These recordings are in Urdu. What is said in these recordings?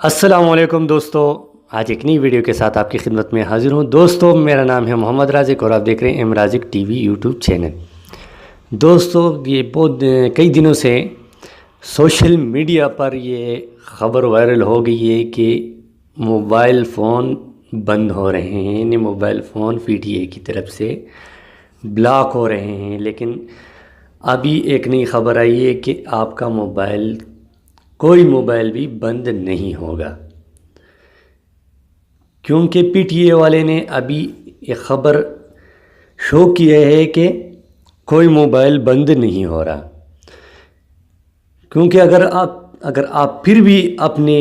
السلام علیکم دوستو، آج ایک نئی ویڈیو کے ساتھ آپ کی خدمت میں حاضر ہوں۔ دوستو میرا نام ہے محمد رازق اور آپ دیکھ رہے ہیں ایم رازق ٹی وی یوٹیوب چینل۔ دوستو یہ بہت کئی دنوں سے سوشل میڈیا پر یہ خبر وائرل ہو گئی ہے کہ موبائل فون بند ہو رہے ہیں، یعنی mobile phone P T A کی طرف سے بلاک ہو رہے ہیں۔ لیکن ابھی ایک نئی خبر آئی ہے کہ آپ کا کوئی موبائل بھی بند نہیں ہوگا، کیونکہ پی ٹی اے والے نے ابھی یہ خبر شو کی ہے کہ کوئی موبائل بند نہیں ہو رہا۔ کیونکہ اگر آپ پھر بھی اپنے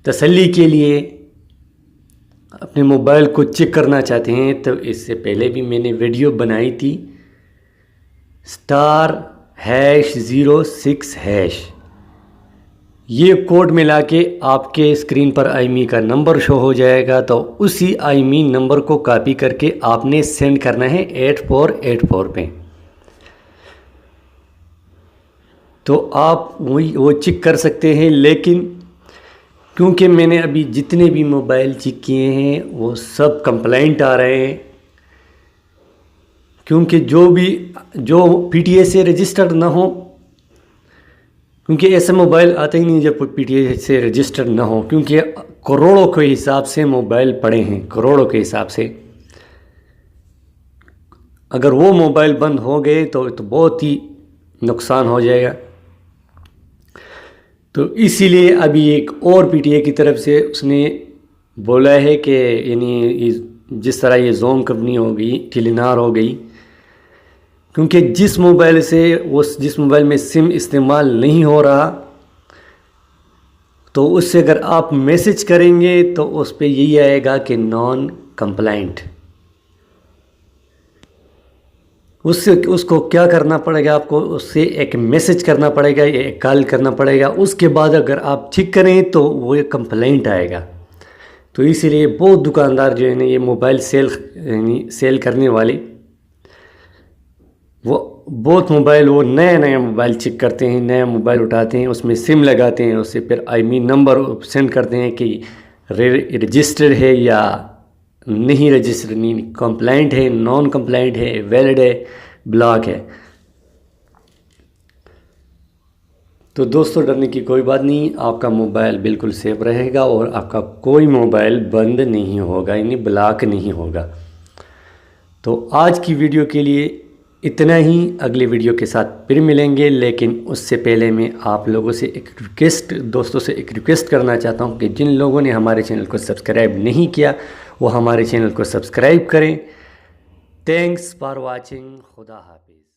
تسلی کے لیے اپنے موبائل کو چیک کرنا چاہتے ہیں تو اس سے پہلے بھی میں نے ویڈیو بنائی تھی *#06#، یہ کوڈ ملا کے آپ کے اسکرین پر آئی ایم ای کا نمبر شو ہو جائے گا، تو اسی آئی ایم ای نمبر کو کاپی کر کے آپ نے سینڈ کرنا ہے 8484 پہ، تو آپ وہ چیک کر سکتے ہیں۔ لیکن کیونکہ میں نے ابھی جتنے بھی موبائل چیک کیے ہیں وہ سب کمپلینٹ آ رہے ہیں، کیونکہ جو پی ٹی اے سے رجسٹرڈ نہ ہو، کیونکہ ایسے موبائل آتے ہی نہیں جب پی ٹی اے سے رجسٹرڈ نہ ہو، کیونکہ کروڑوں کے حساب سے موبائل پڑے ہیں، کروڑوں کے حساب سے۔ اگر وہ موبائل بند ہو گئے تو بہت ہی نقصان ہو جائے گا۔ تو اسی لیے ابھی ایک اور پی ٹی اے کی طرف سے اس نے بولا ہے کہ یعنی جس طرح یہ زوم کمپنی ہو گئی، ٹیلی نار ہو گئی، کیونکہ جس موبائل میں سم استعمال نہیں ہو رہا، تو اس سے اگر آپ میسج کریں گے تو اس پہ یہی آئے گا کہ نان کمپلائنٹ۔ اس کو کیا کرنا پڑے گا، آپ کو اس سے ایک میسج کرنا پڑے گا، ایک کال کرنا پڑے گا، اس کے بعد اگر آپ چیک کریں تو وہ ایک کمپلینٹ آئے گا۔ تو اسی لیے بہت دکاندار جو ہے نا، یہ موبائل سیل کرنے والے، وہ بہت موبائل، وہ نیا موبائل چیک کرتے ہیں، نیا موبائل اٹھاتے ہیں، اس میں سم لگاتے ہیں، اس سے پھر I M E number send کرتے ہیں کہ رجسٹرڈ ہے یا نہیں رجسٹرڈ، نہیں کمپلائنٹ ہے، نان کمپلائنٹ ہے، ویلڈ ہے، بلاک ہے۔ تو دوستو ڈرنے کی کوئی بات نہیں، آپ کا موبائل بالکل سیف رہے گا اور آپ کا کوئی موبائل بند نہیں ہوگا، یعنی بلاک نہیں ہوگا۔ تو آج کی ویڈیو کے لیے اتنا ہی، اگلی ویڈیو کے ساتھ پھر ملیں گے۔ لیکن اس سے پہلے میں آپ لوگوں سے دوستوں سے ایک ریکویسٹ کرنا چاہتا ہوں کہ جن لوگوں نے ہمارے چینل کو سبسکرائب نہیں کیا وہ ہمارے چینل کو سبسکرائب کریں۔ تھینکس فار واچنگ، خدا حافظ۔